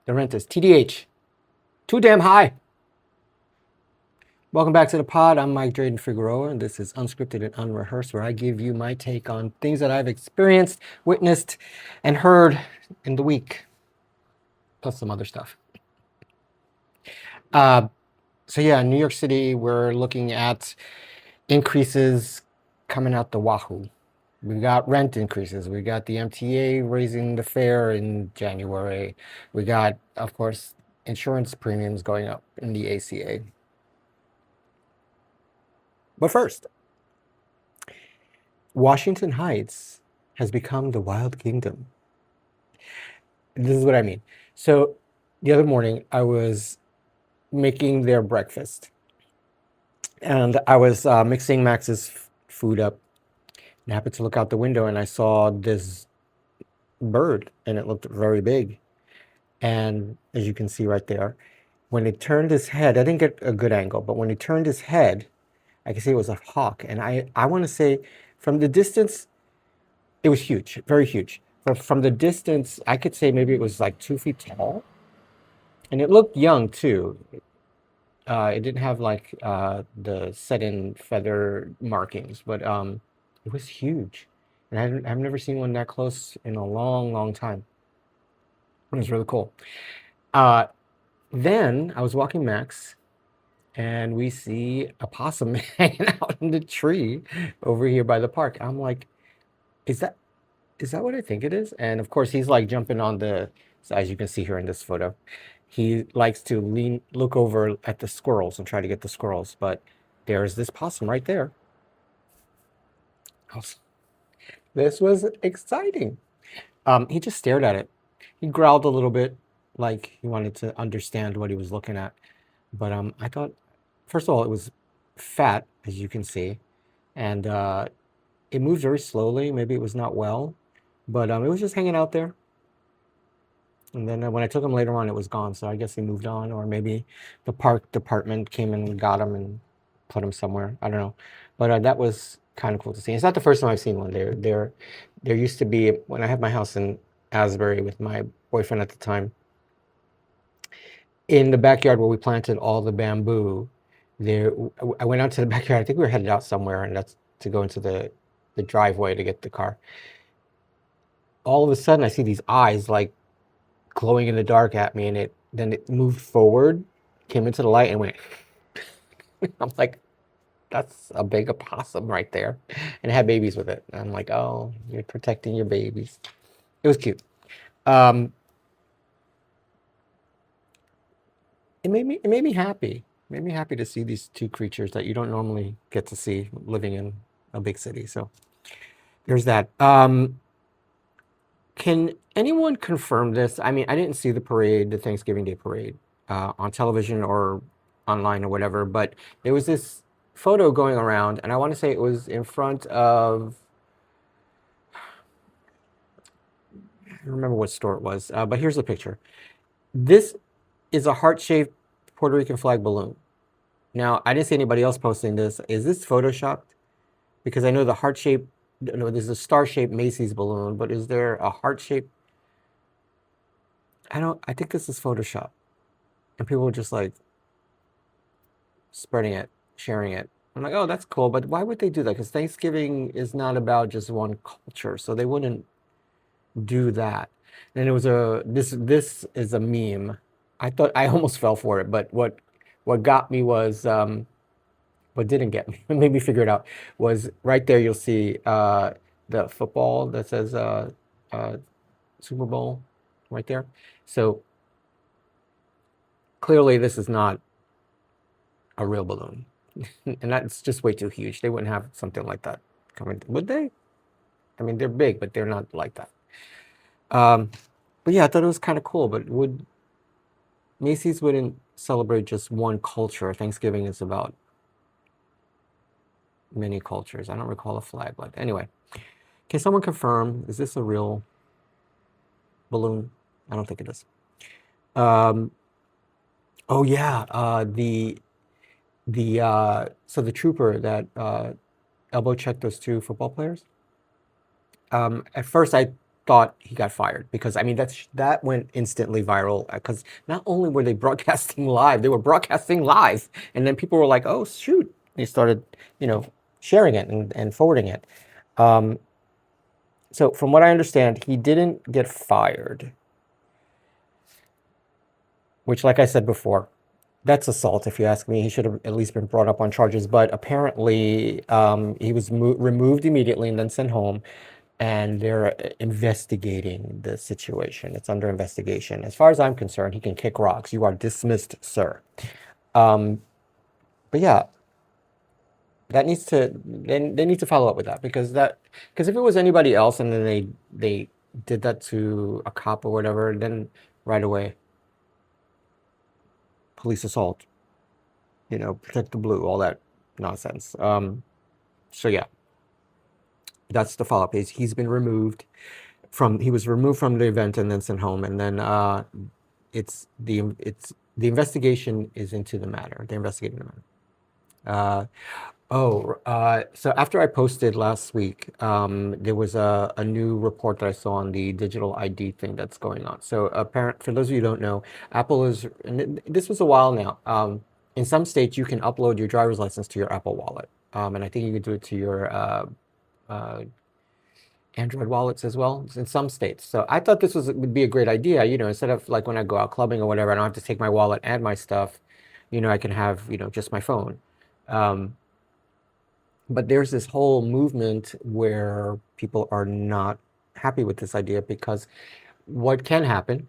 The rent is TDH. Too damn high. Welcome back to the pod. I'm Mike Dreyden Figueroa, and this is Unscripted and Unrehearsed, where I give you my take on things that I've experienced, witnessed, and heard in the week, plus some other stuff. So yeah, in New York City, we're looking at increases coming out the wahoo. We got rent increases. We got the MTA raising the fare in January. We got, of course, insurance premiums going up in the ACA. But first, Washington Heights has become the wild kingdom. This is what I mean. So the other morning, I was making their breakfast, and I was mixing Max's food up, and I happened to look out the window, and I saw this bird, and it looked very big. And as you can see right there, when it turned his head, I didn't get a good angle, but when it turned his head, I could see it was a hawk. And I want to say from the distance, it was huge, very huge. But from the distance, I could say maybe it was like 2 feet tall. And it looked young too. It didn't have like the set-in feather markings, but it was huge. And I've never seen one that close in a long, long time. It was really cool. Then I was walking Max, and we see a possum hanging out in the tree over here by the park. I'm like, is that what I think it is? And of course, he's like jumping on so as you can see here in this photo, he likes to look over at the squirrels and try to get the squirrels. But there's this possum right there. This was exciting. He just stared at it. He growled a little bit, like he wanted to understand what he was looking at. But I thought, first of all, it was fat, as you can see, and it moved very slowly. Maybe it was not well, but it was just hanging out there. And then when I took him later on, it was gone. So I guess he moved on, or maybe the park department came and got him and put him somewhere. I don't know. But that was kind of cool to see. It's not the first time I've seen one. There used to be, when I had my house in Asbury with my boyfriend at the time, in the backyard where we planted all the bamboo, I went out to the backyard. I think we were headed out somewhere, and that's to go into the driveway to get the car. All of a sudden, I see these eyes like glowing in the dark at me, and then it moved forward, came into the light, and went. I'm like, that's a big opossum right there, and it had babies with it. And I'm like, oh, you're protecting your babies. It was cute. It made me happy. It made me happy to see these two creatures that you don't normally get to see living in a big city. So there's that. Can anyone confirm this? I mean, I didn't see the parade, the Thanksgiving Day parade, on television or online or whatever, but there was this photo going around, and I want to say it was in front of, I don't remember what store it was, but here's the picture. This is a heart-shaped Puerto Rican flag balloon. Now, I didn't see anybody else posting this. Is this photoshopped? Because I know the heart-shaped, no, there's a star-shaped Macy's balloon, but is there a heart-shaped? I think this is Photoshop. And people are just like spreading it, sharing it. I'm like, oh, that's cool, but why would they do that? Because Thanksgiving is not about just one culture, so they wouldn't do that. And it was this is a meme. I thought I almost fell for it, but what got me was what didn't get me, made me figure it out, was right there you'll see the football that says Super Bowl right there. So clearly this is not a real balloon. And that's just way too huge. They wouldn't have something like that coming, would they? I mean, they're big, but they're not like that. But yeah, I thought it was kind of cool. But Macy's wouldn't celebrate just one culture. Thanksgiving is about many cultures. I don't recall a flag like that. Anyway, can someone confirm, is this a real balloon? I don't think it is. Oh yeah, so the trooper that elbow checked those two football players. At first, I thought he got fired, because I mean that went instantly viral, because not only were they broadcasting live, they were broadcasting live, and then people were like, "Oh shoot!" They started, sharing it and forwarding it. So from what I understand, he didn't get fired, which, like I said before, that's assault. If you ask me, he should have at least been brought up on charges. But apparently, he was removed immediately and then sent home, and they're investigating the situation. It's under investigation. As far as I'm concerned, he can kick rocks. You are dismissed, sir. But yeah, that needs to they need to follow up with that, because if it was anybody else and then they did that to a cop or whatever, then right away, police assault, protect the blue, all that nonsense. So yeah, that's the follow-up. He's been removed he was removed from the event and then sent home, and then the investigation is into the matter. They're investigating the matter. So after I posted last week, there was a new report that I saw on the digital ID thing that's going on. So for those of you who don't know, Apple is, and this was a while now, in some states you can upload your driver's license to your Apple Wallet. And I think you can do it to your Android wallets as well in some states. So I thought this would be a great idea, instead of like when I go out clubbing or whatever, I don't have to take my wallet and my stuff, I can have, just my phone. But there's this whole movement where people are not happy with this idea, because what can happen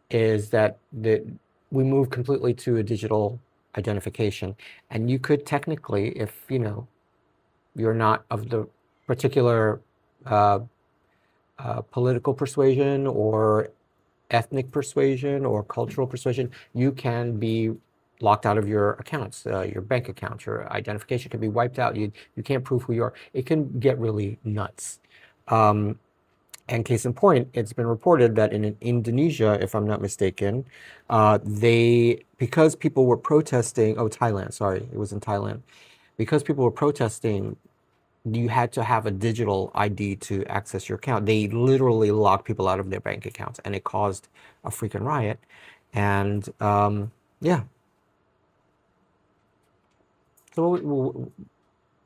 is that we move completely to a digital identification, and you could technically, if you're not of the particular political persuasion or ethnic persuasion or cultural persuasion, you can be locked out of your accounts, your bank account, your identification can be wiped out. You can't prove who you are. It can get really nuts. And case in point, it's been reported that in Indonesia, if I'm not mistaken, because people were protesting, Thailand, sorry, it was in Thailand. Because people were protesting, you had to have a digital ID to access your account. They literally locked people out of their bank accounts, and it caused a freaking riot. And yeah. So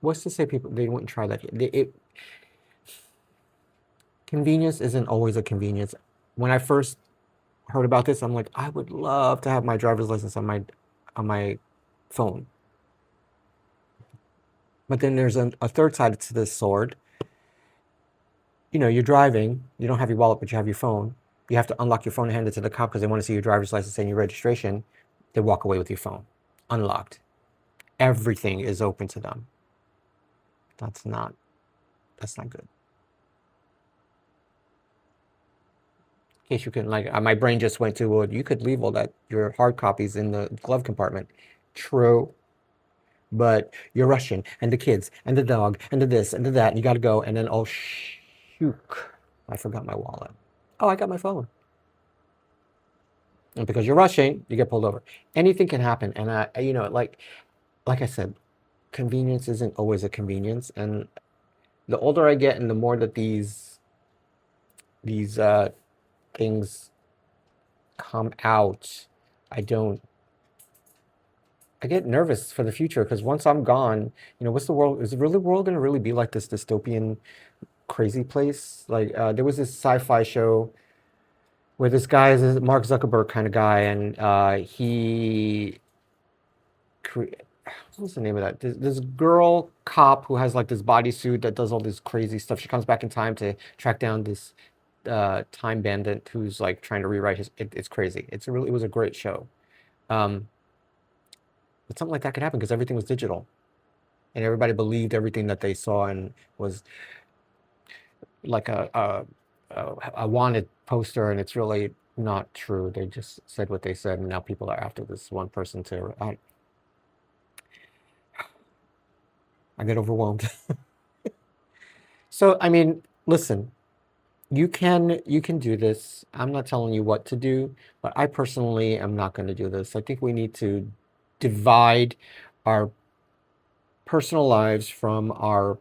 what's to say they wouldn't try that? Convenience isn't always a convenience. When I first heard about this, I'm like, I would love to have my driver's license on my phone. But then there's a third side to this sword. You're driving, you don't have your wallet, but you have your phone. You have to unlock your phone and hand it to the cop because they want to see your driver's license and your registration. They walk away with your phone, unlocked. Everything is open to them. That's not good. In case you can, my brain just went to, well, you could leave all that, your hard copies in the glove compartment. True. But you're rushing, and the kids, and the dog, and the this, and the that, and you got to go, and then, oh, shoot, I forgot my wallet. Oh, I got my phone. And because you're rushing, you get pulled over. Anything can happen, and like I said, convenience isn't always a convenience, and the older I get, and the more that these things come out, I get nervous for the future, because once I'm gone, what's the world? Is the world going to really be like this dystopian, crazy place? Like there was this sci-fi show where this guy is a Mark Zuckerberg kind of guy, and what's the name of that? This girl cop who has like this bodysuit that does all this crazy stuff. She comes back in time to track down this time bandit who's like trying to rewrite it's crazy. It was a great show. But something like that could happen because everything was digital, and everybody believed everything that they saw and was like a wanted poster, and it's really not true. They just said what they said, and now people are after this one person to. I get overwhelmed. So I mean, listen, you can do this. I'm not telling you what to do, but I personally am not going to do this. I think we need to divide our personal lives from our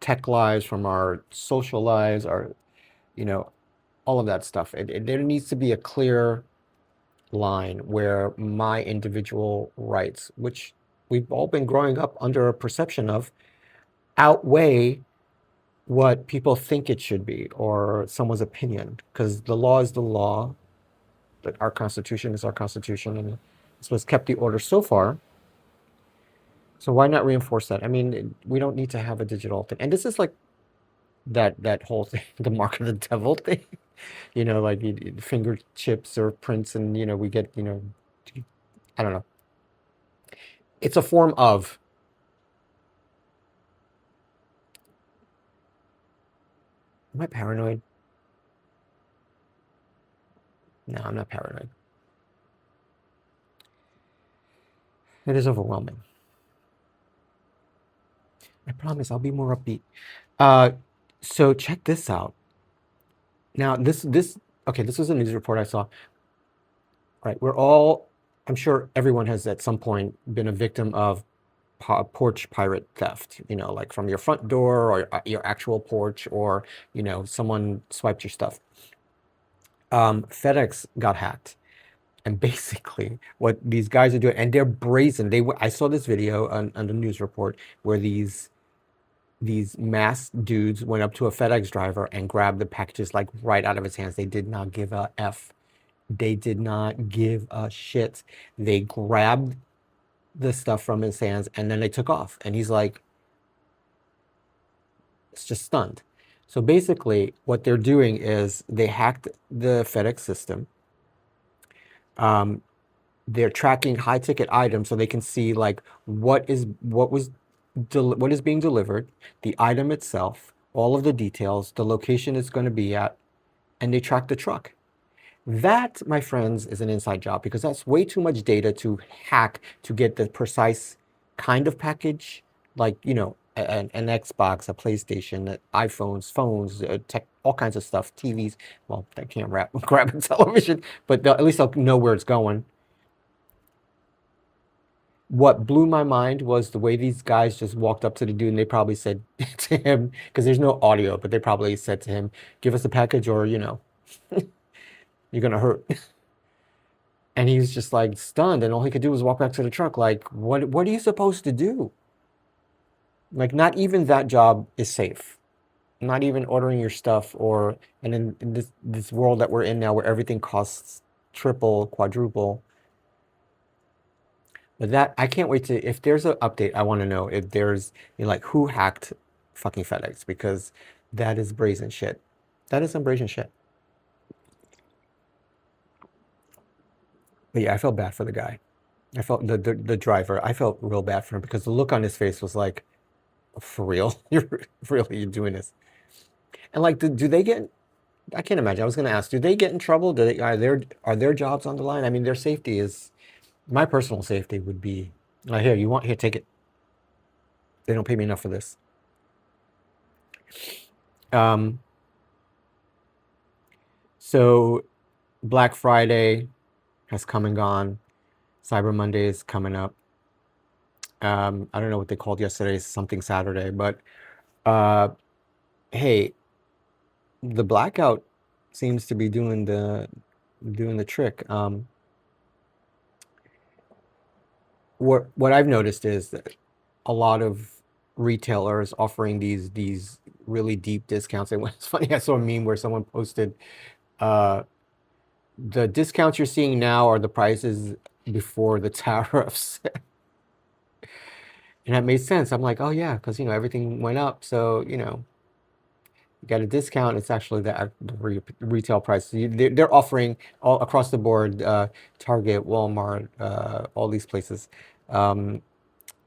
tech lives, from our social lives, you know, all of that stuff. There needs to be a clear line where my individual rights, which we've all been growing up under a perception of, outweigh what people think it should be or someone's opinion. Because the law is the law, but our Constitution is our Constitution, and it's what's kept the order so far. So why not reinforce that? I mean, we don't need to have a digital thing. And this is like that whole thing, the mark of the devil thing. Like finger chips or prints, and we get, I don't know. It's a form of. Am I paranoid? No, I'm not paranoid. It is overwhelming. I promise I'll be more upbeat. So check this out. Now, this was a news report I saw. Right, I'm sure everyone has at some point been a victim of porch pirate theft, like from your front door or your actual porch, or, someone swiped your stuff. FedEx got hacked. And basically what these guys are doing, and they're brazen. I saw this video on the news report where these masked dudes went up to a FedEx driver and grabbed the packages like right out of his hands. They did not give a F. They did not give a shit. They grabbed the stuff from his hands and then they took off. And he's like, it's just stunned. So basically what they're doing is they hacked the FedEx system. They're tracking high ticket items so they can see like what is being delivered, the item itself, all of the details, the location it's going to be at, and they track the truck. That, my friends, is an inside job, because that's way too much data to hack to get the precise kind of package, like, an Xbox, a PlayStation, iPhones, phones, tech, all kinds of stuff, TVs. Well, they can't grab a television, but at least they'll know where it's going. What blew my mind was the way these guys just walked up to the dude, and they probably said to him, because there's no audio, but they probably said to him, give us the package or, you're going to hurt. And he was just like stunned, and all he could do was walk back to the truck. Like, what are you supposed to do? Like, not even that job is safe. Not even ordering your stuff, and in this world that we're in now where everything costs triple, quadruple. But that, I can't wait if there's an update, I want to know if there's, like, who hacked fucking FedEx, because that is brazen shit. That is some brazen shit. But yeah, I felt bad for the guy. I felt the driver. I felt real bad for him, because the look on his face was like, for real? You're doing this? And like, do they get? I can't imagine. I was going to ask, do they get in trouble? Are their jobs on the line? I mean, their safety is. My personal safety would be, here, take it. They don't pay me enough for this. So Black Friday has come and gone. Cyber Monday is coming up. I don't know what they called yesterday, something Saturday, but hey, the blackout seems to be doing the trick. What I've noticed is that a lot of retailers offering these really deep discounts. And it's funny, I saw a meme where someone posted, the discounts you're seeing now are the prices before the tariffs. And that made sense. I'm like, oh yeah, because everything went up, so you got a discount. It's actually the retail price. They're offering all across the board, Target, Walmart, all these places, 20%,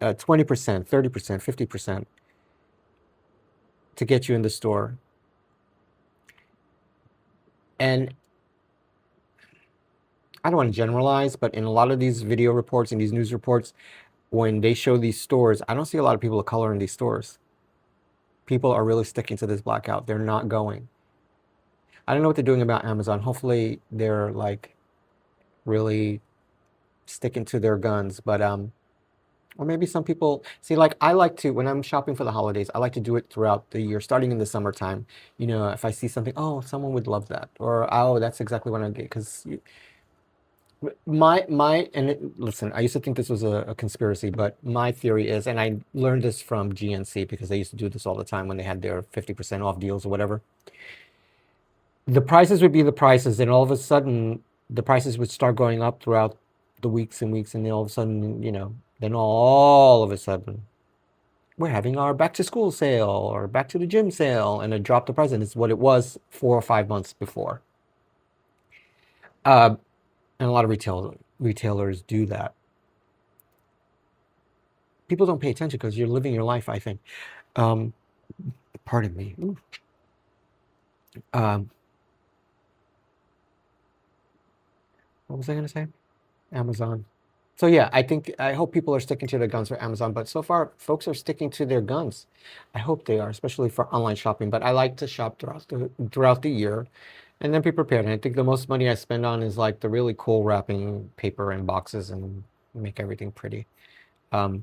30%, 50% to get you in the store. And I don't want to generalize, but in a lot of these video reports and these news reports, when they show these stores, I don't see a lot of people of color in these stores. People are really sticking to this blackout. They're not going. I don't know what they're doing about Amazon. Hopefully they're like really sticking to their guns. But Or maybe some people see, like, I like to, when I'm shopping for the holidays, I like to do it throughout the year, starting in the summertime. You know, if I see something, oh, someone would love that, or oh, that's exactly what I get. Because and listen, I used to think this was a conspiracy, but my theory is, and I learned this from GNC because they used to do this all the time when they had their 50% off deals or whatever. The prices would be the prices, and all of a sudden, the prices would start going up throughout the weeks and weeks, and then all of a sudden, then all of a sudden, we're having our back to school sale or back to the gym sale, and it dropped the price, and it's what it was 4 or 5 months before. And a lot of retailers do that. People don't pay attention because you're living your life, I think. Um, Pardon me. Um, what was I going to say? Amazon. So yeah, I hope people are sticking to their guns for Amazon, but so far folks are sticking to their guns. I hope they are, especially for online shopping. But I like to shop throughout the year, and then be prepared. And I think the most money I spend on is like the really cool wrapping paper and boxes and make everything pretty. Because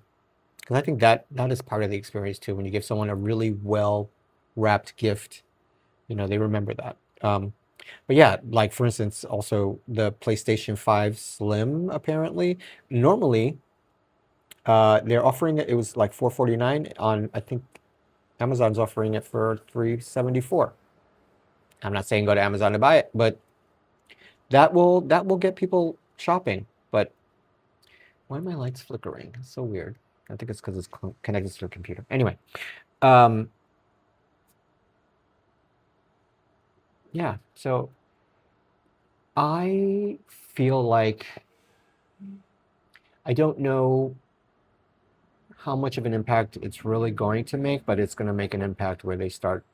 I think that is part of the experience too. When you give someone a really well wrapped gift, they remember that. But yeah, like for instance, also the PlayStation 5 Slim, apparently, normally, they're offering it. It was like 449 on, I think Amazon's offering it for 374. I'm not saying go to Amazon to buy it, but that will get people shopping. But why are my lights flickering? It's so weird. I think it's because it's connected to the computer. Anyway, um, yeah. So I feel like I don't know how much of an impact it's really going to make, but it's going to make an impact where they start.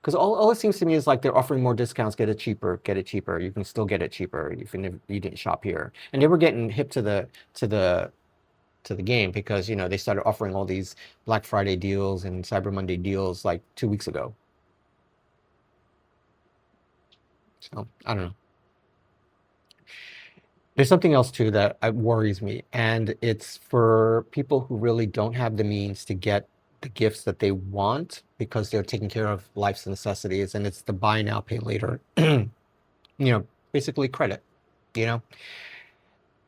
Because all it seems to me is like they're offering more discounts, get it cheaper, get it cheaper. You can still get it cheaper even if you didn't shop here. And they were getting hip to the game because they started offering all these Black Friday deals and Cyber Monday deals like 2 weeks ago. So I don't know. There's something else too that worries me, and it's for people who really don't have the means to get the gifts that they want because they're taking care of life's necessities, and it's the buy now, pay later. Basically credit. You know,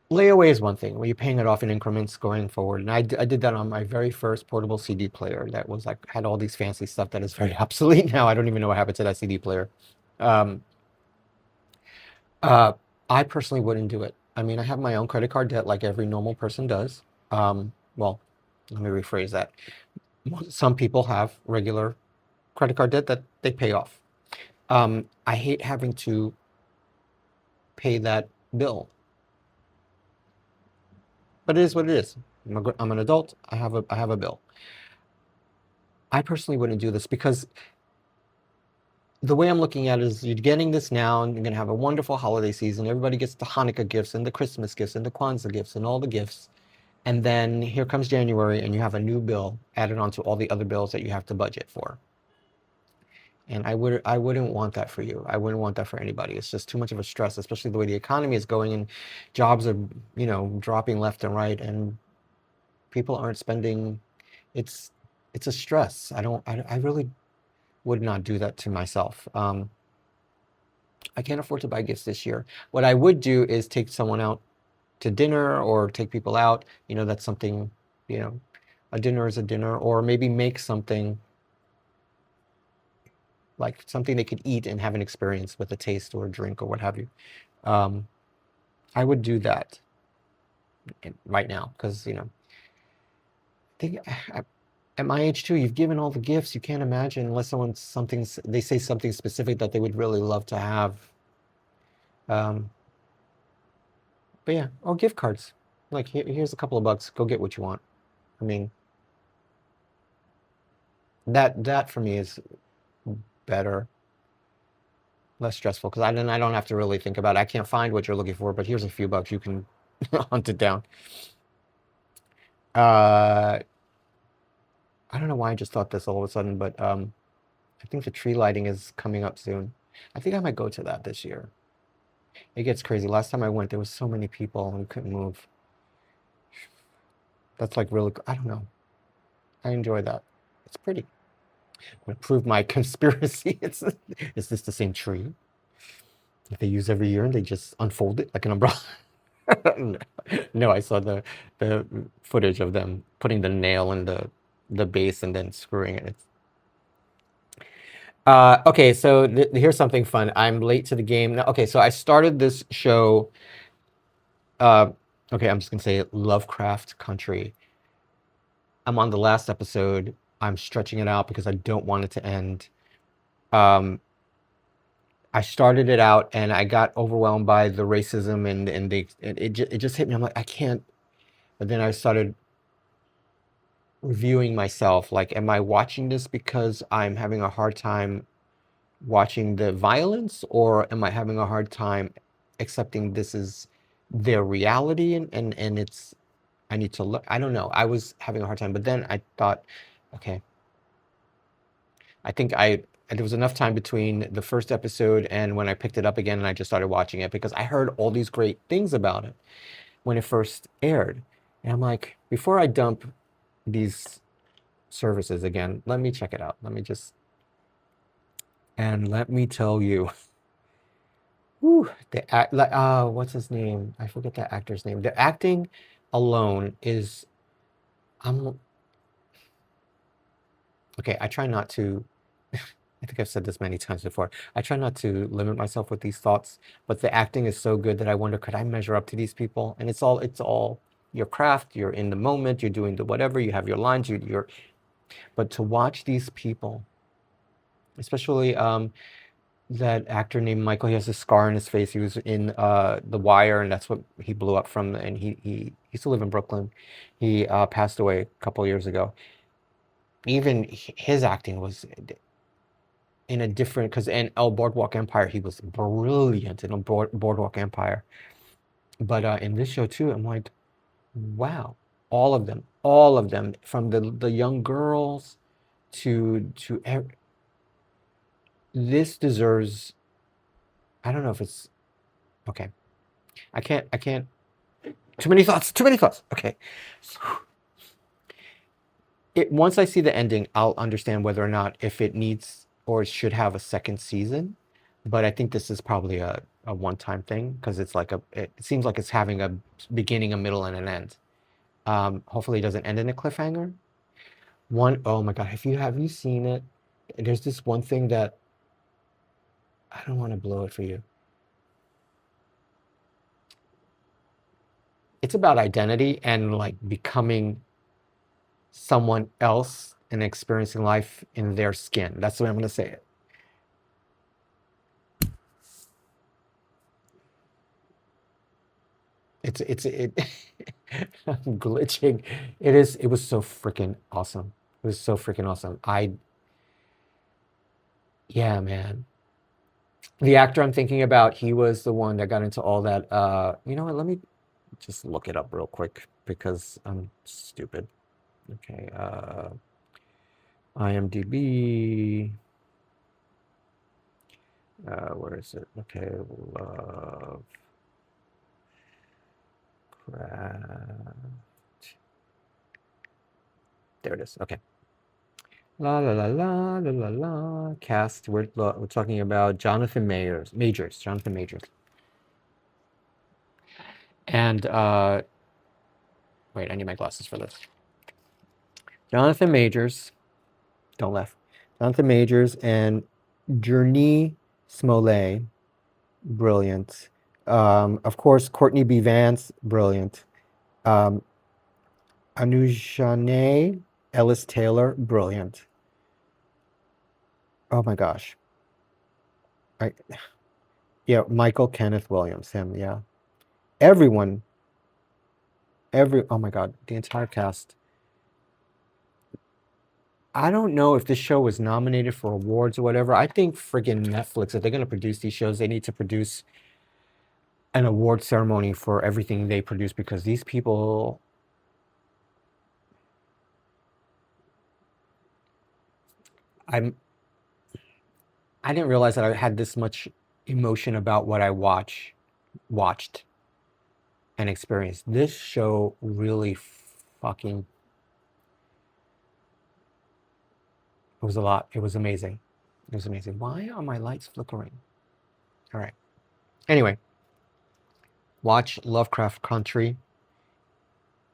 layaway is one thing where you're paying it off in increments going forward, and I did that on my very first portable CD player that was like had all these fancy stuff that is very obsolete now. I don't even know what happened to that CD player. Um, Uh, I personally wouldn't do it. I mean, I have my own credit card debt like every normal person does. Well, let me rephrase that. Some people have regular credit card debt that they pay off. I hate having to pay that bill, but it is what it is. I'm an adult. I have a bill. I personally wouldn't do this because the way I'm looking at it is you're getting this now and you're going to have a wonderful holiday season. Everybody gets the Hanukkah gifts and the Christmas gifts and the Kwanzaa gifts and all the gifts. And then here comes January and you have a new bill added onto all the other bills that you have to budget for. And I wouldn't want that for you. I wouldn't want that for anybody. It's just too much of a stress, especially the way the economy is going and jobs are, dropping left and right and people aren't spending. It's it's a stress. I really would not do that to myself. I can't afford to buy gifts this year. What I would do is take someone out to dinner or take people out. That's something, you know, a dinner is a dinner, or maybe make something like something they could eat and have an experience with a taste or a drink or what have you. Um, I would do that right now because, think at my age too, you've given all the gifts. You can't imagine unless they say something specific that they would really love to have. Um, but yeah, or gift cards. Like here's a couple of bucks. Go get what you want. I mean, that for me is better, less stressful because then I don't have to really think about it. I can't find what you're looking for, but here's a few bucks. You can hunt it down. Uh, I don't know why I just thought this all of a sudden, but I think the tree lighting is coming up soon. I think I might go to that this year. It gets crazy. Last time I went, there was so many people and we couldn't move. That's like really, I don't know. I enjoy that. It's pretty. I'm gonna prove my conspiracy. Is this the same tree that they use every year and they just unfold it like an umbrella? No, I saw the footage of them putting the nail in the base and then screwing it. Okay, so here's something fun. I'm late to the game now. Okay, so I started this show. Okay, I'm just gonna say Lovecraft Country. I'm on the last episode. I'm stretching it out because I don't want it to end. Um, I started it out and I got overwhelmed by the racism and it just hit me. I'm like, I can't. But then I started reviewing myself. Like, am I watching this because I'm having a hard time watching the violence, or am I having a hard time accepting this is their reality and it's I need to look. I don't know. I was having a hard time, but then I thought, okay, I think there was enough time between the first episode and when I picked it up again and I just started watching it because I heard all these great things about it when it first aired. And I'm like, before I dump these services again, let me check it out. Let me tell you, whew, what's his name? I forget that actor's name. The acting alone is, I'm okay. I try not to. I think I've said this many times before. I try not to limit myself with these thoughts, but the acting is so good that I wonder, could I measure up to these people? And it's all your craft. You're in the moment. You're doing the whatever. You have your lines. But to watch these people, especially that actor named Michael, he has a scar on his face. He was in The Wire, and that's what he blew up from. And he used to live in Brooklyn. He passed away a couple years ago. Even his acting was in a different, because in Boardwalk Empire, he was brilliant in Boardwalk Empire. But in this show too, I'm like, wow, all of them, from the young girls to this deserves. I don't know if it's okay. I can't. Too many thoughts. Too many thoughts. Okay. Once I see the ending, I'll understand whether or not if it needs or should have a second season. But I think this is probably a one-time thing because it seems like it's having a beginning, a middle, and an end. Hopefully it doesn't end in a cliffhanger. Oh my God, have you seen it? There's this one thing that I don't want to blow it for you. It's about identity and like becoming someone else and experiencing life in their skin. That's the way I'm going to say it. It I'm glitching. It was so freaking awesome. It was so freaking awesome. Yeah, man. The actor I'm thinking about, he was the one that got into all that. You know what? Let me just look it up real quick because I'm stupid. Okay. IMDb. Where is it? Okay. Lovecraft. There it is. Okay. La la la la la la la. Cast. We're talking about Jonathan Majors. Jonathan Majors. And wait, I need my glasses for this. Jonathan Majors. Don't laugh. Jonathan Majors and Journey Smollett. Brilliant. Of course, Courtney B. Vance. Brilliant. Anujane Ellis Taylor. Brilliant. Oh my gosh. Yeah, Michael Kenneth Williams, him, yeah. Everyone, oh my God, the entire cast. I don't know if this show was nominated for awards or whatever. I think friggin' Netflix, if they're gonna produce these shows, they need to produce an award ceremony for everything they produce because these people, I didn't realize that I had this much emotion about what I watched and experienced. This show really fucking, it was a lot. It was amazing. It was amazing. Why are my lights flickering? All right. Anyway, watch Lovecraft Country.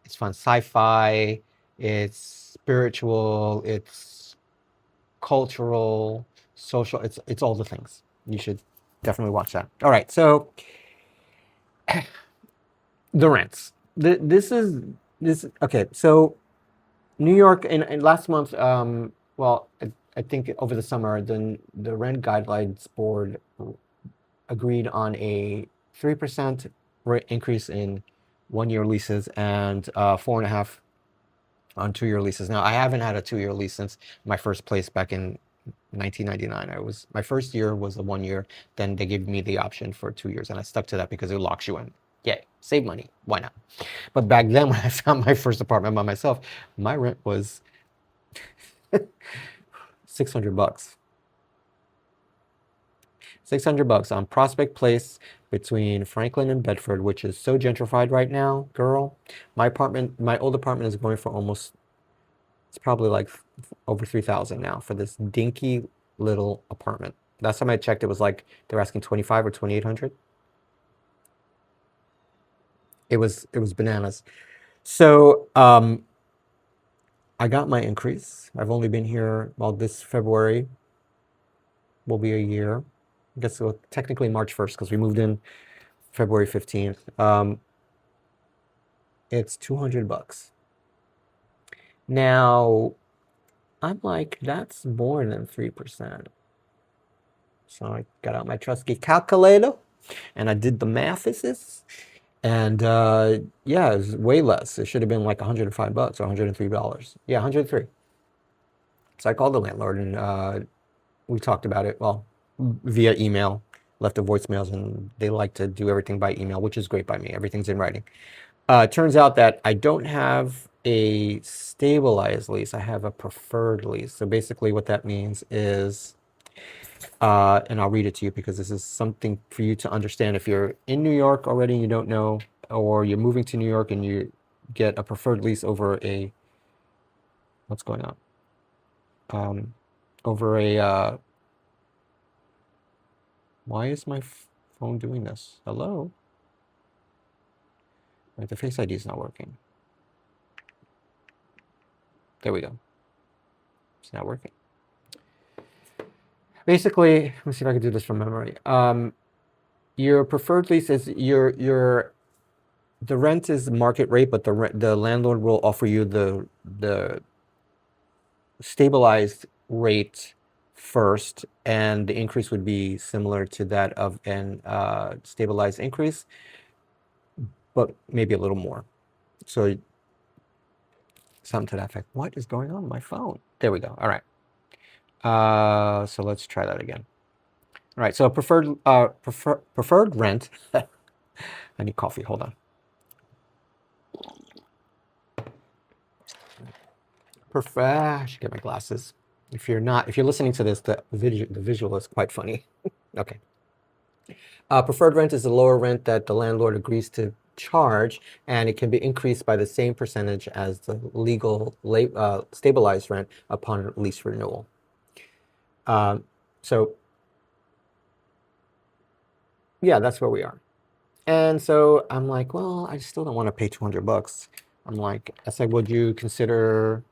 It's fun. Sci-fi. It's spiritual. It's cultural, social. It's all the things. You should definitely watch that. All right. So the rents. This. Okay. So New York and last month. Well, I think over the summer, the Rent Guidelines Board agreed on a 3% rate increase in 1-year leases and 4.5 on 2-year leases. Now, I haven't had a 2-year lease since my first place back in 1999. My first year was a 1 year. Then they gave me the option for 2 years, and I stuck to that because it locks you in. Yay, save money. Why not? But back then, when I found my first apartment by myself, my rent was $600. $600 on Prospect Place between Franklin and Bedford, which is so gentrified right now, girl. My old apartment is going for almost, it's probably like over 3,000 now for this dinky little apartment. Last time I checked, it was like they were asking 25 or 2,800. It was bananas. So I got my increase. I've only been here, well, this February will be a year. I guess technically March 1st because we moved in February 15th. It's $200. Now, I'm like, that's more than 3%. So I got out my trusty calculator and I did the mathesis. And yeah, it was way less. It should have been like $105 or $103. Yeah, 103. So I called the landlord and we talked about it, well, via email, left the voicemails, and they like to do everything by email, which is great by me. Everything's in writing. It turns out that I don't have a stabilized lease. I have a preferred lease. So basically what that means is, and I'll read it to you because this is something for you to understand. If you're in New York already and you don't know, or you're moving to New York and you get a preferred lease over a, what's going on? Over a, why is my phone doing this? Hello? Right, the Face ID is not working. There we go. It's not working. Basically, let me see if I can do this from memory. Your preferred lease is the rent is market rate, but the landlord will offer you the stabilized rate first, and the increase would be similar to that of an stabilized increase, but maybe a little more. So something to that effect. What is going on with my phone? There we go. All right. So let's try that again. All right. So preferred rent. I need coffee. Hold on. I should get my glasses. If you're listening to this, the visual is quite funny. Okay. Preferred rent is the lower rent that the landlord agrees to charge, and it can be increased by the same percentage as the legal stabilized rent upon lease renewal. So yeah, that's where we are. And so I'm like, well, I still don't want to pay $200. I said, would you consider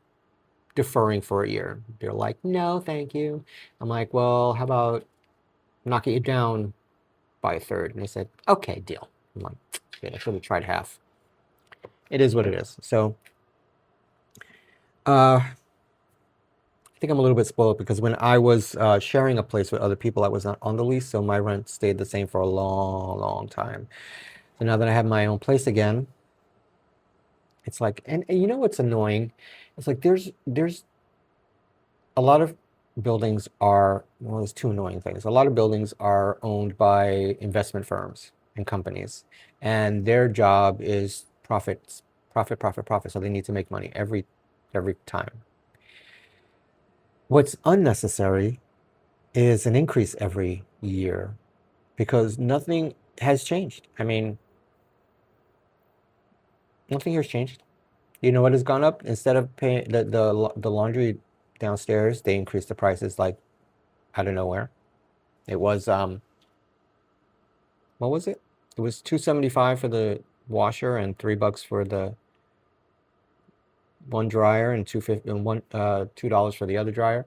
deferring for a year? They're like, no, thank you. I'm like, well, how about knocking it down by a third? And they said, okay, deal. I'm like, shit, I should have tried half. It is what it is. So I think I'm a little bit spoiled because when I was sharing a place with other people, I was not on the lease, so my rent stayed the same for a long, long time. So now that I have my own place again, it's like, and you know what's annoying? It's like there's a lot of buildings are, well, there's two annoying things. A lot of buildings are owned by investment firms and companies, and their job is profits, profit, profit, profit. So they need to make money every time. What's unnecessary is an increase every year because nothing has changed. I mean, nothing here's changed. You know what has gone up? Instead of paying the laundry downstairs, they increased the prices like out of nowhere. It was what was it? It was $2.75 for the washer and $3 for the one dryer and $2 for the other dryer,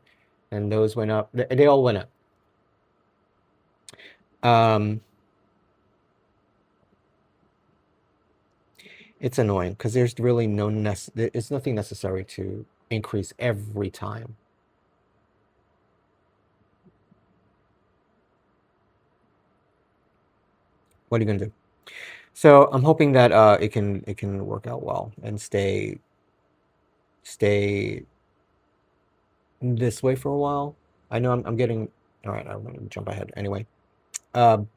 and those went up. They all went up. It's annoying because there's really it's nothing necessary to increase every time. What are you gonna do? So I'm hoping that it can work out well and stay this way for a while. I know I'm getting all right. I'm gonna jump ahead anyway. Um,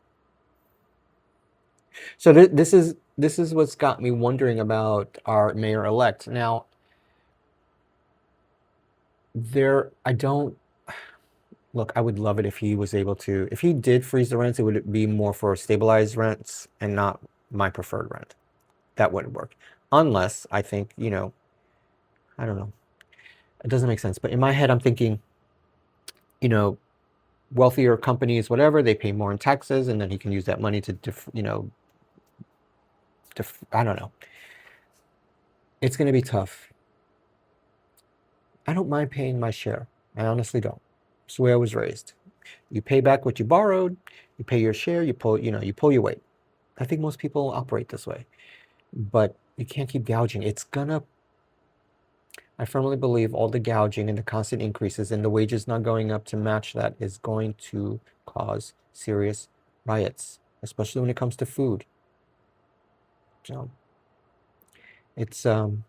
so this is what's got me wondering about our mayor-elect. Now, I don't look. I would love it if he was able to. If he did freeze the rents, it would be more for stabilized rents and not my preferred rent. That wouldn't work, unless I think I don't know. It doesn't make sense. But in my head, I'm thinking, you know, wealthier companies, whatever, they pay more in taxes, and then he can use that money to, I don't know. It's going to be tough. I don't mind paying my share. I honestly don't. It's the way I was raised. You pay back what you borrowed. You pay your share. You pull your weight. I think most people operate this way, but you can't keep gouging. I firmly believe all the gouging and the constant increases and the wages not going up to match that is going to cause serious riots, especially when it comes to food. So it's I'm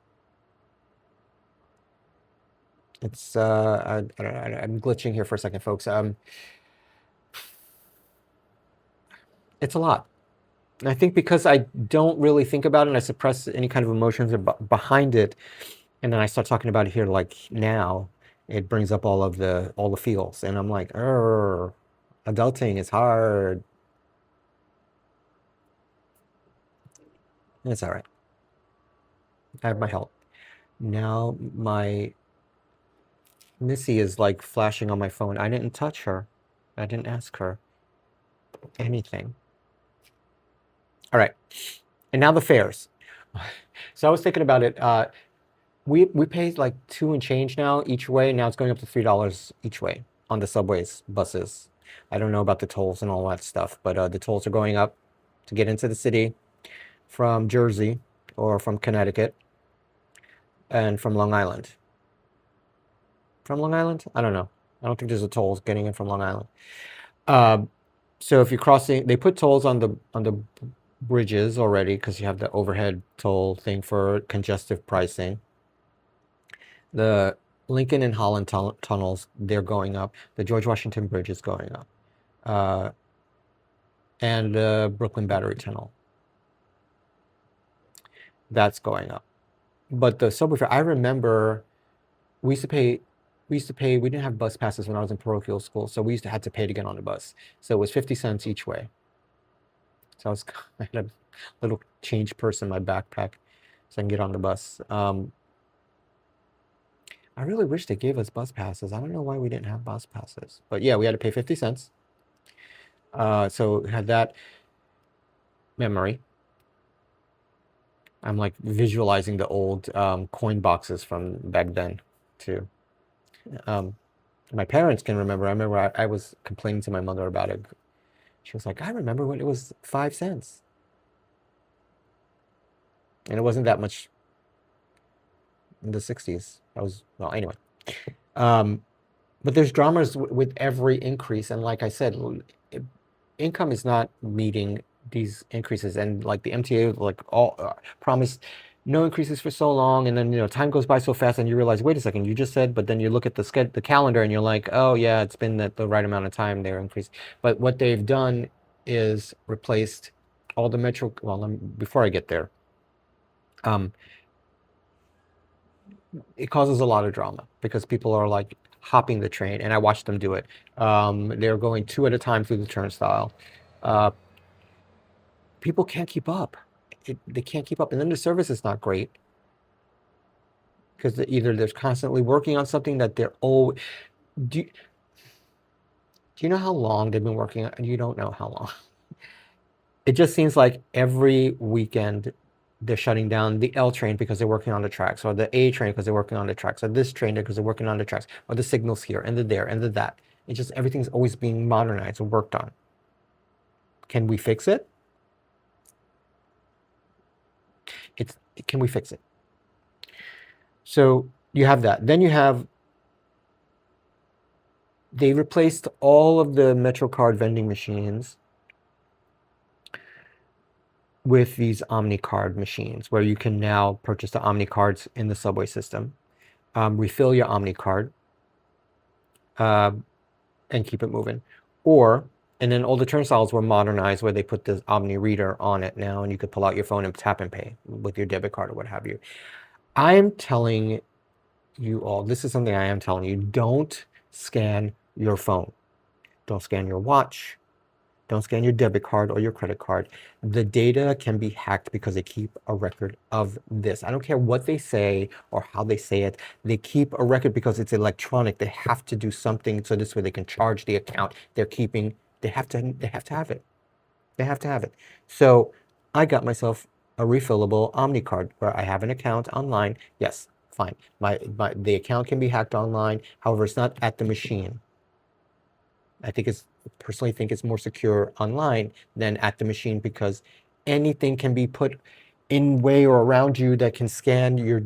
glitching here for a second, folks. It's a lot. And I think because I don't really think about it and I suppress any kind of emotions behind it, and then I start talking about it here like now, it brings up all the feels, and I'm like, adulting is hard. It's all right. I have my help. Now my Missy is like flashing on my phone. I didn't touch her. I didn't ask her anything. All right. And now the fares. So I was thinking about it. We pay like $2 and change now each way. Now it's going up to $3 each way on the subways, buses. I don't know about the tolls and all that stuff, but the tolls are going up to get into the city from Jersey or from Connecticut and from Long Island. From Long Island? I don't know. I don't think there's a tolls getting in from Long Island. So if you're crossing, they put tolls on the bridges already because you have the overhead toll thing for congestive pricing. The Lincoln and Holland tunnels, they're going up. The George Washington Bridge is going up. And the Brooklyn Battery Tunnel, that's going up. But the subway fare, I remember we didn't have bus passes when I was in parochial school, so we had to pay to get on the bus. So it was 50 cents each way. So I had a little change purse in my backpack so I can get on the bus. I really wish they gave us bus passes. I don't know why we didn't have bus passes. But yeah, we had to pay 50 cents. So had that memory. I'm like visualizing the old coin boxes from back then too. My parents can remember. I remember I was complaining to my mother about it. She was like, I remember when it was 5 cents. And it wasn't that much in the 60s. Well, anyway. But there's dramas with every increase. And like I said, income is not meeting these increases. And like the MTA, like promised no increases for so long, and then time goes by so fast, and you realize, wait a second, you just said, but then you look at the calendar, and you're like, oh yeah, it's been the right amount of time they're increased. But what they've done is replaced all the metro. Well, before I get there, it causes a lot of drama because people are like hopping the train, and I watched them do it. They're going 2 at a time through the turnstile. People can't keep up. They can't keep up, and then the service is not great. because either they're constantly working on something that they're always. Do you, do you know how long they've been working on? You don't know how long. It just seems like every weekend they're shutting down the L train because they're working on the tracks, or the A train because they're working on the tracks, or this train because they're working on the tracks, or the signals here and the there and the that. It just everything's always being modernized and worked on. Can we fix it? Can we fix it? So you have that. Then you have, they replaced all of the Metrocard vending machines with these OMNY card machines, where you can now purchase the OMNY cards in the subway system, refill your OMNY card, and keep it moving. And then all the turnstiles were modernized, where they put this OMNY reader on it now, and you could pull out your phone and tap and pay with your debit card or what have you. I am telling you all, this is something I am telling you, don't scan your phone. Don't scan your watch. Don't scan your debit card or your credit card. The data can be hacked because they keep a record of this. I don't care what they say or how they say it. They keep a record because it's electronic. They have to do something so this way they can charge the account they're keeping. They have to have it. They have to have it. So I got myself a refillable OMNY card where I have an account online. Yes, fine. The account can be hacked online. However, it's not at the machine. I personally think it's more secure online than at the machine, because anything can be put in way or around you that can scan your.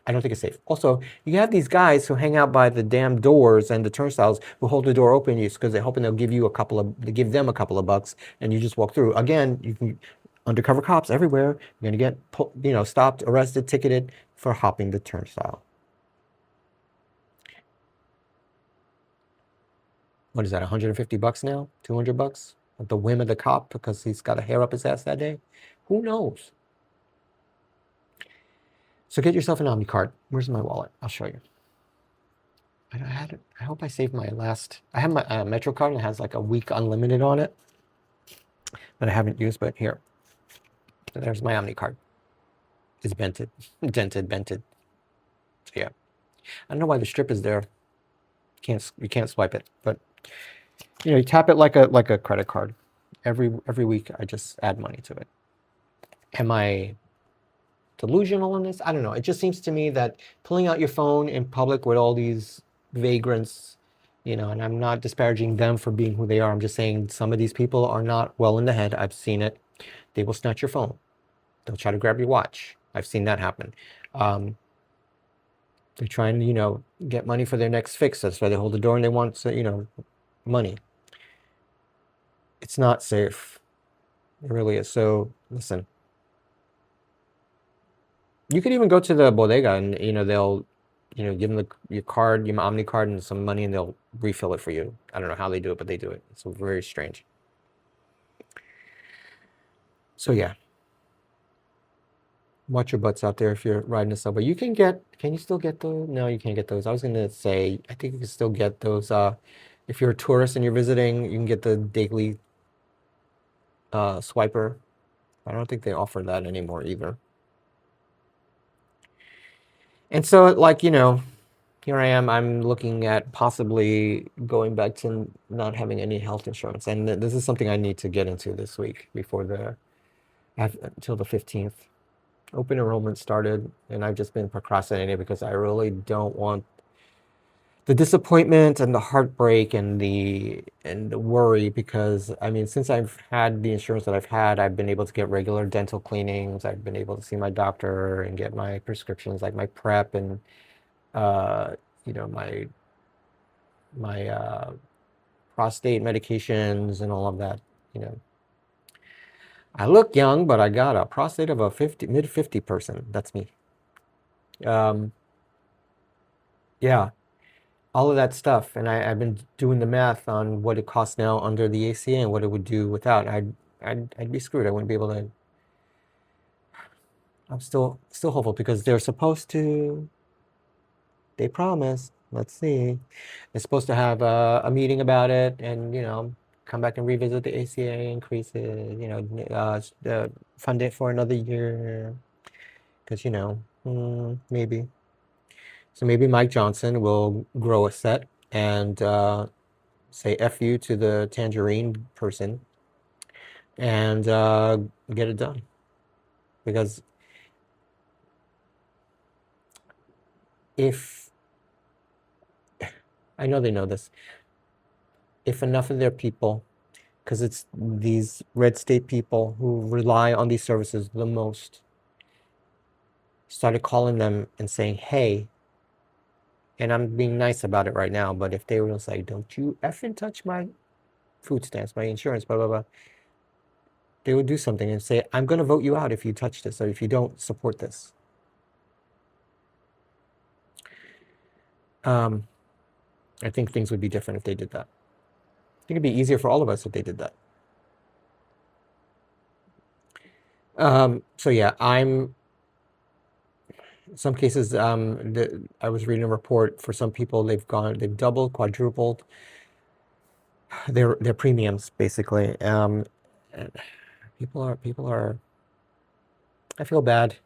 I don't think it's safe. Also, you have these guys who hang out by the damn doors and the turnstiles who hold the door open because they're hoping they'll give them a couple of bucks, and you just walk through. Again, you can undercover cops everywhere. You're gonna get stopped, arrested, ticketed for hopping the turnstile. What is that, 150 bucks now? 200 bucks? At the whim of the cop because he's got a hair up his ass that day? Who knows? So get yourself an OMNY card. Where's my wallet? I'll show you. I hope I saved my last. I have my Metrocard, and it has like a week unlimited on it that I haven't used, but here. So there's my OMNY card. It's dented. So yeah. I don't know why the strip is there. You can't swipe it, but you tap it like a credit card. Every week I just add money to it. Am I delusional in this? I don't know. It just seems to me that pulling out your phone in public with all these vagrants, and I'm not disparaging them for being who they are. I'm just saying some of these people are not well in the head. I've seen it. They will snatch your phone. They'll try to grab your watch. I've seen that happen. They're trying to, get money for their next fix. That's why they hold the door and they want, money. It's not safe. It really is. So listen. You could even go to the bodega and, they'll, give them your card, your OMNY card, and some money, and they'll refill it for you. I don't know how they do it, but they do it. It's very strange. So yeah. Watch your butts out there if you're riding a subway. Can you still get those? No, you can't get those. I was going to say, I think you can still get those. If you're a tourist and you're visiting, you can get the daily swiper. I don't think they offer that anymore either. And so, here I am. I'm looking at possibly going back to not having any health insurance. And this is something I need to get into this week until the 15th. Open enrollment started, and I've just been procrastinating because I really don't want the disappointment and the heartbreak and the worry, because since I've had the insurance that I've had, I've been able to get regular dental cleanings. I've been able to see my doctor and get my prescriptions, like my prep and my prostate medications and all of that. I look young, but I got a prostate of a mid 50 person. That's me. Yeah, all of that stuff. And I've been doing the math on what it costs now under the ACA and what it would do without. I'd be screwed. I wouldn't be able to. I'm still hopeful because they're supposed to. They promise. Let's see. They're supposed to have a meeting about it, and come back and revisit the ACA increases. Fund it for another year. because maybe. So maybe Mike Johnson will grow a set and say F you to the tangerine person and get it done. Because if, I know they know this, if enough of their people, because it's these red state people who rely on these services the most, started calling them and saying, hey, and I'm being nice about it right now, but if they were to say, don't you effing touch my food stamps, my insurance, blah, blah, blah, they would do something and say, I'm going to vote you out if you touch this or if you don't support this. I think things would be different if they did that. I think it'd be easier for all of us if they did that. So yeah, in some cases, I was reading a report for some people, they've doubled, quadrupled their premiums, basically. And people are, I feel bad.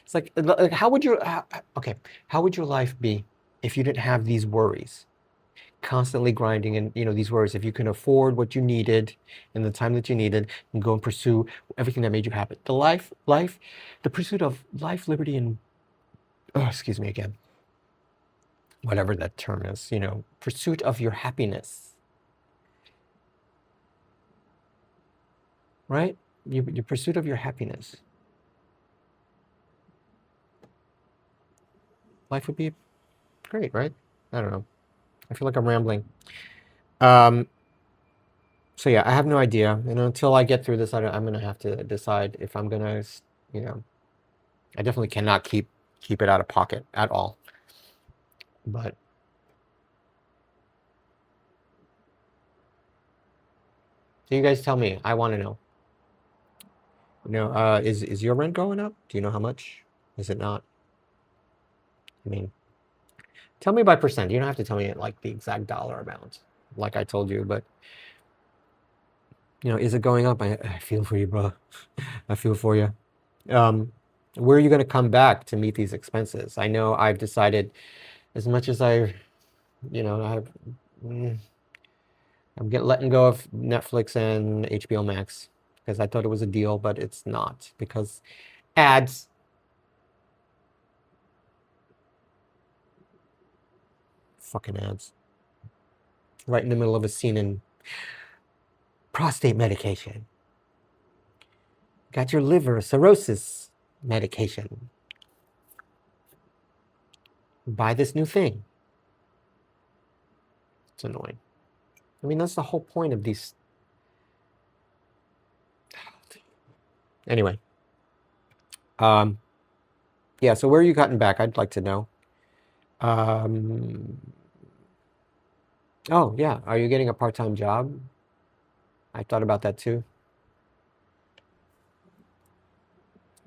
It's like how would your life be if you didn't have these worries? Constantly grinding and these worries. If you can afford what you needed in the time that you needed and go and pursue everything that made you happy. The pursuit of life, liberty, and excuse me again. Whatever that term is, pursuit of your happiness. Right? Your pursuit of your happiness. Life would be great, right? I don't know. I feel like I'm rambling. So yeah, I have no idea. Until I get through this, I'm going to have to decide if I'm going to, I definitely cannot keep it out of pocket at all. But so you guys tell me. I want to know. Is your rent going up? Do you know how much? Is it not? I mean, tell me by percent. You don't have to tell me like the exact dollar amount, like I told you. But is it going up? I feel for you, bro. I feel for you. Where are you going to come back to meet these expenses? I know I've decided, as much as I'm letting go of Netflix and HBO Max because I thought it was a deal, but it's not, because ads. Fucking ads. Right in the middle of a scene in prostate medication. Got your liver cirrhosis medication. Buy this new thing. It's annoying. I mean, that's the whole point of these. Anyway. Yeah, so where are you gotten back? I'd like to know. Oh, yeah. Are you getting a part-time job? I thought about that too.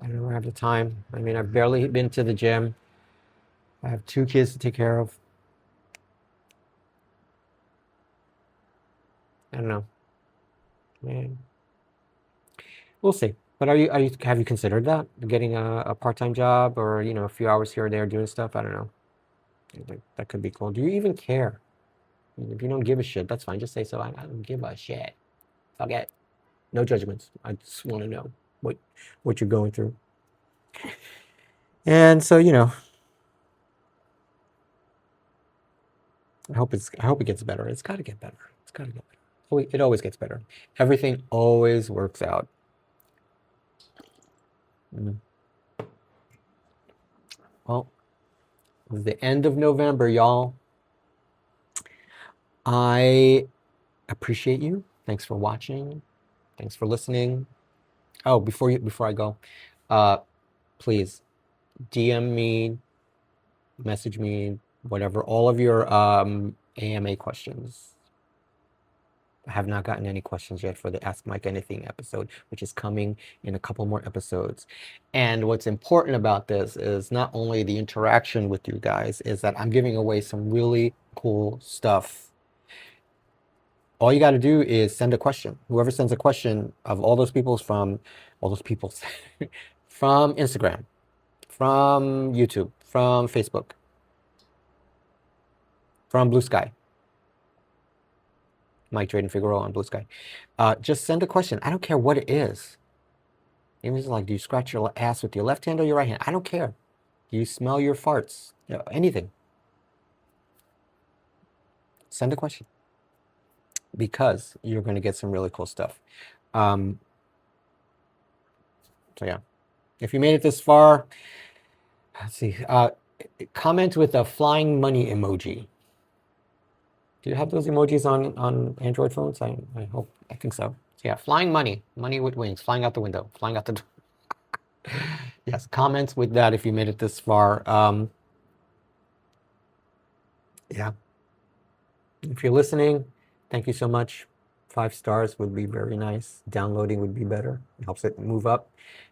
I don't have the time. I mean, I've barely been to the gym. I have 2 kids to take care of. I don't know. Man. We'll see. But have you considered that? Getting a part-time job, or, a few hours here or there doing stuff? I don't know. That could be cool. Do you even care? I mean, if you don't give a shit, that's fine. Just say so. I don't give a shit. Fuck it. No judgments. I just want to know what you're going through. And so, I hope it gets better. It's got to get better. It's got to get better. It always gets better. Everything always works out. Well, it's the end of November, y'all. I appreciate you. Thanks for watching. Thanks for listening. Oh, before I go, please DM me, message me, whatever, all of your AMA questions. I have not gotten any questions yet for the Ask Mike Anything episode, which is coming in a couple more episodes. And what's important about this is not only the interaction with you guys, is that I'm giving away some really cool stuff. All you got to do is send a question. Whoever sends a question, of all those people's from all those people's from Instagram, from YouTube, from Facebook, from Blue Sky. Mike Dreyden Figueroa on Blue Sky. Just send a question. I don't care what it is. Even if it's like, do you scratch your ass with your left hand or your right hand? I don't care. Do you smell your farts? You know, anything. Send a question. Because you're going to get some really cool stuff. So yeah. If you made it this far, let's see. Comment with a flying money emoji. Do you have those emojis on Android phones? I hope. I think so. So yeah, flying money. Money with wings. Flying out the window. Flying out the door. Yes, comments with that if you made it this far. Yeah. If you're listening, thank you so much. 5 stars would be very nice. Downloading would be better. It helps it move up.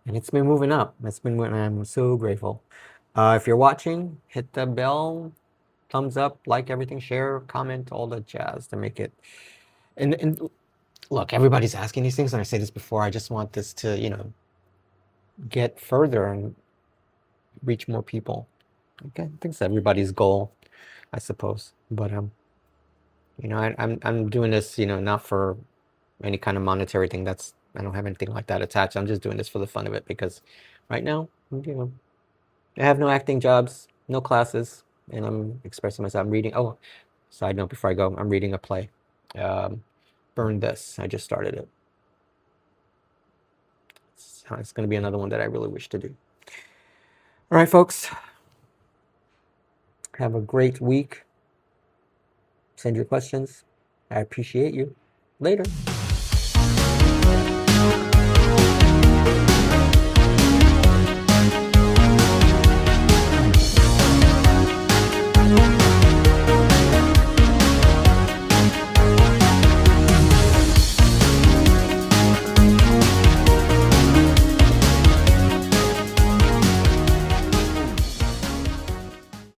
And it's been moving up. I'm so grateful. If you're watching, hit the bell, thumbs up, like everything, share, comment, all the jazz to make it. And look, everybody's asking these things, and I say this before. I just want this to, you know, get further and reach more people. Okay, I think it's everybody's goal, I suppose. But you know, I'm doing this, you know, not for any kind of monetary thing. I don't have anything like that attached. I'm just doing this for the fun of it because right now, you know, I have no acting jobs, no classes, and I'm expressing myself. I'm reading. Oh, side note before I go, I'm reading a play. Burn This. I just started it. It's going to be another one that I really wish to do. All right, folks. Have a great week. Send your questions. I appreciate you. Later.